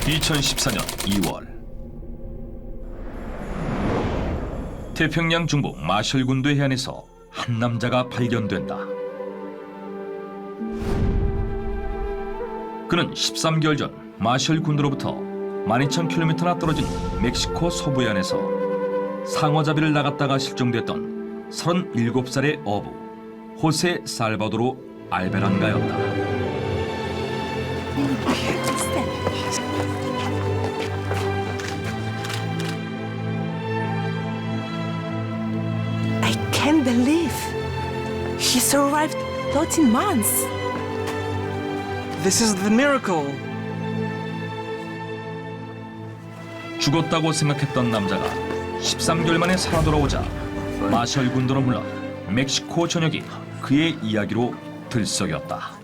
2014년 2월 태평양 중부 마셜 군도 해안에서 한 남자가 발견된다. 그는 13개월 전 마셜 군도로부터 12,000km나 떨어진 멕시코 서부 해안에서 상어잡이를 나갔다가 실종됐던 37살의 어부 호세 살바도로 알베란가였다. I can't believe he survived 13 months. This is the miracle. 죽었다고 생각했던 남자가 13개월 만에 살아 돌아오자 마셜 군도로 물러 멕시코 전역이 그의 이야기로 들썩였다.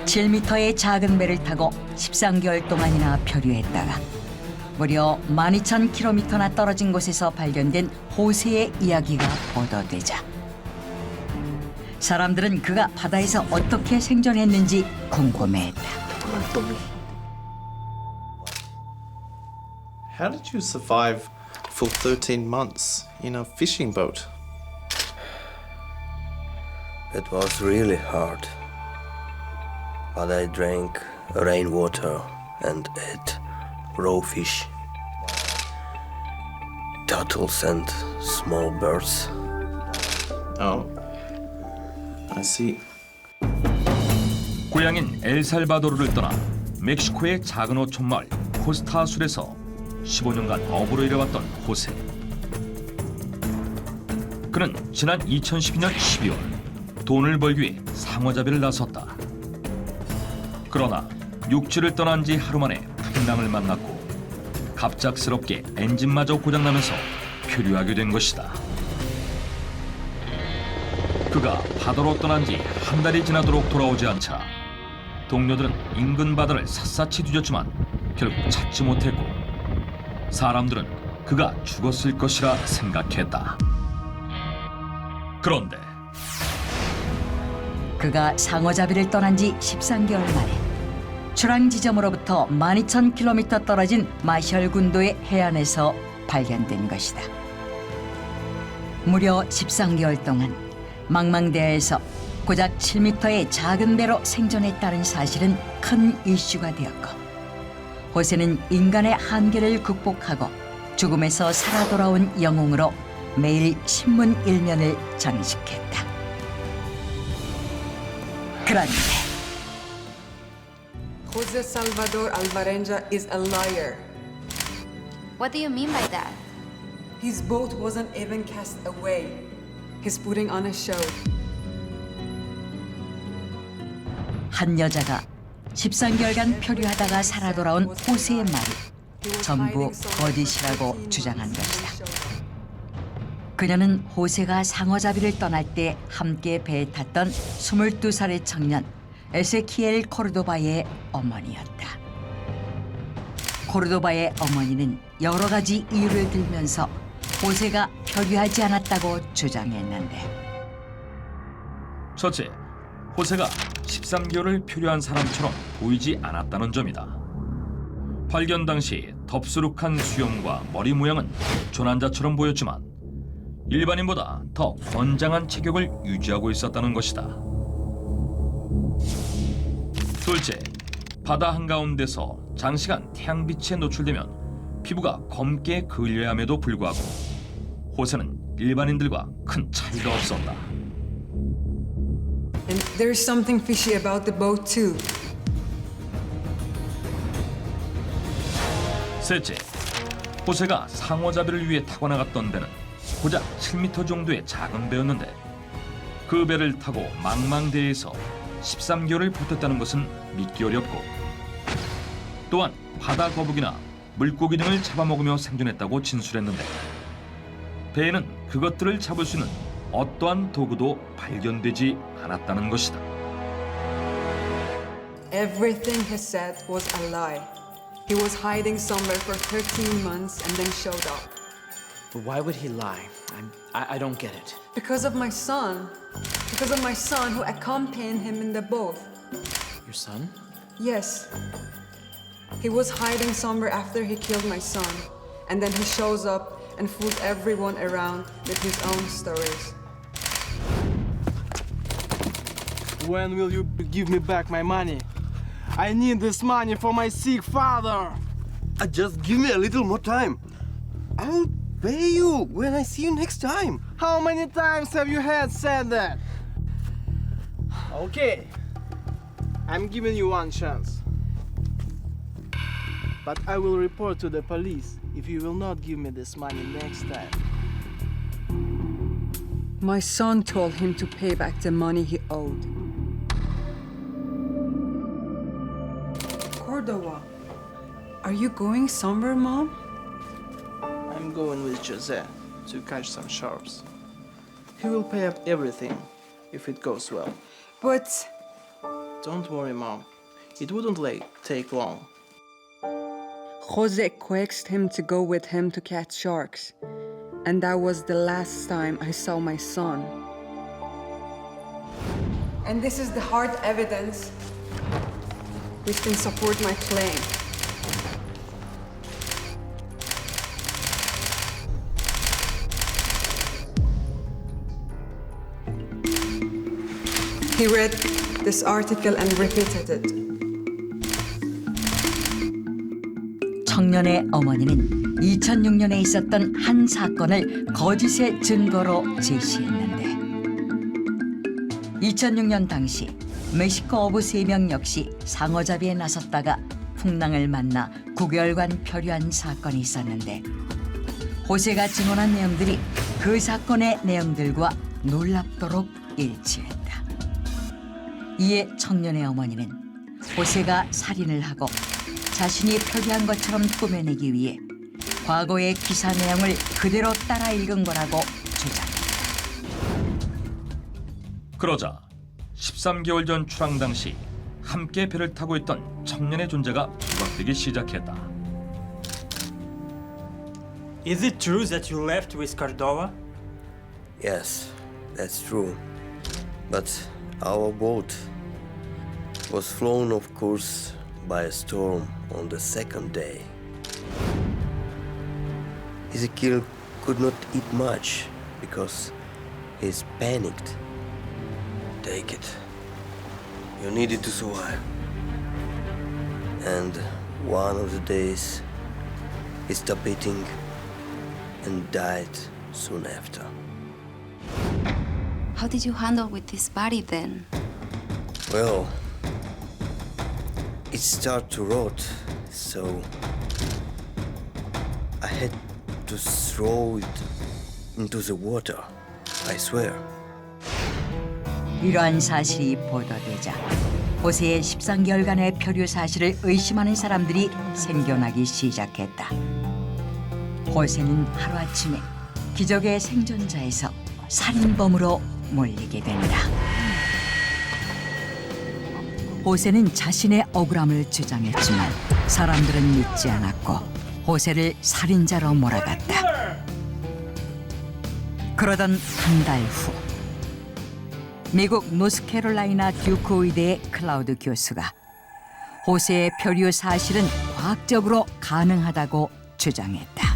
(7m의) 작은 배를 타고 13개월 동안이나 표류했다가 무려 12,000km나 떨어진 곳에서 발견된 호세의 이야기가 보도되자 사람들은 그가 바다에서 어떻게 생존했는지 궁금해했다. How did you survive for 13 months in a fishing boat? It was really hard. But I drank rainwater and ate raw fish, turtles and small birds. Oh, I see. 고향인 엘살바도르를 떠나 멕시코의 작은 어촌 마을 코스타술에서 15년간 어부로 일해왔던 호세. 그는 지난 2012년 12월 돈을 벌기 위해 상어잡이를 나섰다. 그러나 육지를 떠난 지 하루 만에 풍랑을 만났고 갑작스럽게 엔진마저 고장나면서 표류하게 된 것이다. 그가 바다로 떠난 지 한 달이 지나도록 돌아오지 않자 동료들은 인근 바다를 샅샅이 뒤졌지만 결국 찾지 못했고 사람들은 그가 죽었을 것이라 생각했다. 그런데 그가 상어잡이를 떠난 지 13개월 만에 출항 지점으로부터 12,000km 떨어진 마셜 군도의 해안에서 발견된 것이다. 무려 13개월 동안 망망대해에서 고작 7m의 작은 배로 생존했다는 사실은 큰 이슈가 되었고 호세는 인간의 한계를 극복하고 죽음에서 살아 돌아온 영웅으로 매일 신문 일면을 장식했다. 그런데 Jose Salvador Alvarenga is a liar. What do you mean by that? His boat wasn't even cast away. He's putting on a show. 한 여자가 13개월간 표류하다가 살아 돌아온 호세의 말이 전부 거짓이라고 주장한 것이다. 그녀는 호세가 상어잡이를 떠날 때 함께 배에 탔던 22살의 청년 에세키엘 코르도바의 어머니였다. 코르도바의 어머니는 여러 가지 이유를 들면서 호세가 표류하지 않았다고 주장했는데 첫째, 호세가 13개월을 표류한 사람처럼 보이지 않았다는 점이다. 발견 당시 덥수룩한 수염과 머리 모양은 조난자처럼 보였지만 일반인보다 더 건장한 체격을 유지하고 있었다는 것이다. 둘째, 바다 한가운데서 장시간 태양빛에 노출되면 피부가 검게 그을려야 함에도 불구하고 호세는 일반인들과 큰 차이가 없었다. And there's something fishy about the boat too. 셋째, 호세가 상어잡이를 위해 타고 나갔던 배는 고작 7m 정도의 작은 배였는데 그 배를 타고 망망대해에서 13개월을 버텼다는 것은 믿기 어렵고 또한 바다 거북이나 물고기 등을 잡아먹으며 생존했다고 진술했는데 배에는 그것들을 잡을 수 있는 어떠한 도구도 발견되지 않았다는 것이다. Everything he said was a lie. He was hiding somewhere for 13 months and then showed up. But why would he lie? I don't get it. Because of my son. Because of my son who accompanied him in the boat. Your son? Yes. He was hiding somewhere after he killed my son. And then he shows up and fools everyone around with his own stories. When will you give me back my money? I need this money for my sick father. Just give me a little more time. I'll pay you when I see you next time. How many times have you said that? Okay. I'm giving you one chance. But I will report to the police if you will not give me this money next time. My son told him to pay back the money he owed. Cordova, are you going somewhere, Mom? I'm going with Jose to catch some sharks. He will pay up everything if it goes well. But Don't worry, Mom. It wouldn't take long. Jose coaxed him to go with him to catch sharks. And that was the last time I saw my son. And this is the hard evidence which can support my claim. He read this article and repeated it. 청년의 어머니는 2006년에 있었던 한 사건을 거짓의 증거로 제시했는데 2006년 당시 멕시코 어부 3명 역시 상어잡이에 나섰다가 풍랑을 만나 9개월간 표류한 사건이 있었는데 호세가 증언한 내용들이 그 사건의 내용들과 놀랍도록 일치했다. 이에 청년의 어머니는 호세가 살인을 하고 자신이 표기한 것처럼 꾸며내기 위해 과거의 기사 내용을 그대로 따라 읽은 거라고 주장했다. 그러자 13개월 전 출항 당시 함께 배를 타고 있던 청년의 존재가 부각되기 시작했다. Is it true that you left with Cordova? Yes, that's true. But our boat was flown off course by a storm on the second day. Ezekiel could not eat much because he's panicked. Take it. You need it to survive. And one of the days, he stopped eating and died soon after. How did you handle with his body then? Well, it started to rot, so I had to throw it into the water. I swear. 이러한 사실이 보도되자 호세의 13개월간의 표류 사실을 의심하는 사람들이 생겨나기 시작했다. 호세는 하루아침에 기적의 생존자에서 살인범으로 몰리게 된다. 호세는 자신의 억울함을 주장했지만 사람들은 믿지 않았고 호세를 살인자로 몰아갔다. 그러던 한 달 후 미국 노스캐롤라이나 듀크 의대의 클라우드 교수가 호세의 표류 사실은 과학적으로 가능하다고 주장했다.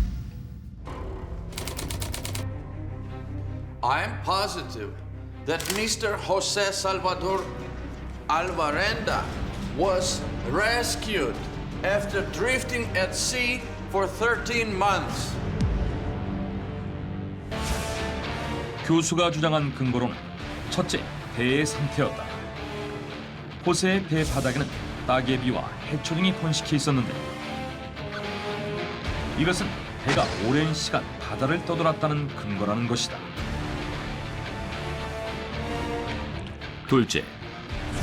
I am positive that Mr. Jose Salvador Alvarenda was rescued after drifting at sea for 13 months. 교수가 주장한 근거로는 첫째, 배의 상태였다. 호세의 배 바닥에는 따개비와 해초 등이 번식해 있었는데 이것은 배가 오랜 시간 바다를 떠돌았다는 근거라는 것이다. 둘째,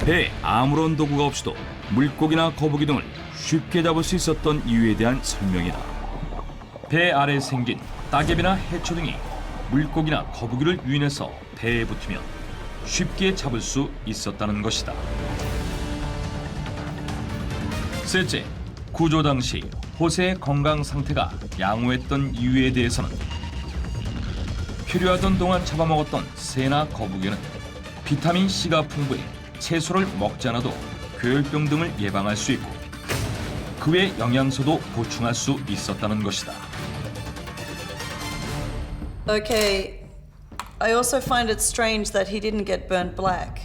배에 아무런 도구가 없이도 물고기나 거북이 등을 쉽게 잡을 수 있었던 이유에 대한 설명이다. 배 아래 생긴 따개비나 해초 등이 물고기나 거북이를 유인해서 배에 붙으면 쉽게 잡을 수 있었다는 것이다. 셋째, 구조 당시 호세의 건강 상태가 양호했던 이유에 대해서는 필요하던 동안 잡아먹었던 새나 거북이는 비타민 C가 풍부해 채소를 먹지 않아도 괴혈병 등을 예방할 수 있고 그 외 영양소도 보충할 수 있었다는 것이다. Okay, I also find it strange that he didn't get burnt black.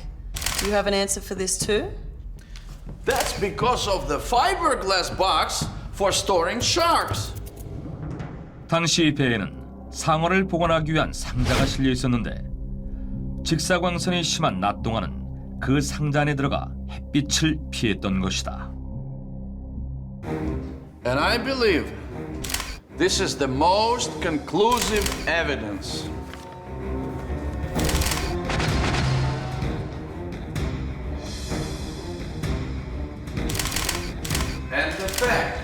Do you have an answer for this too? That's because of the fiberglass box for storing sharks. 당시 배에는 상어를 보관하기 위한 상자가 실려 있었는데 직사광선이 심한 낮 동안은 그 상자 안에 들어가 햇빛을 피했던 것이다. And I believe this is the most conclusive evidence. And the fact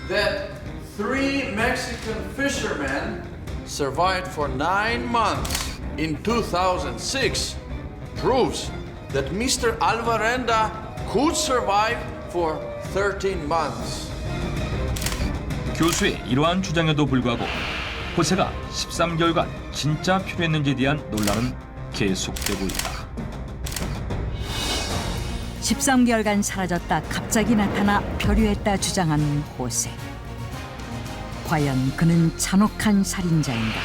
that 3 Mexican fishermen survived for 9 months in 2006 proves that Mr. Alvarenda could survive for 13 months. 교수의 이러한 주장에도 불구하고 호세가 13개월간 진짜 필요했는지에 대한 논란은 계속되고 있다. 13개월간 사라졌다 갑자기 나타나 표류했다 주장한 호세. 과연 그는 잔혹한 살인자인가?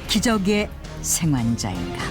기적의 생환자인가?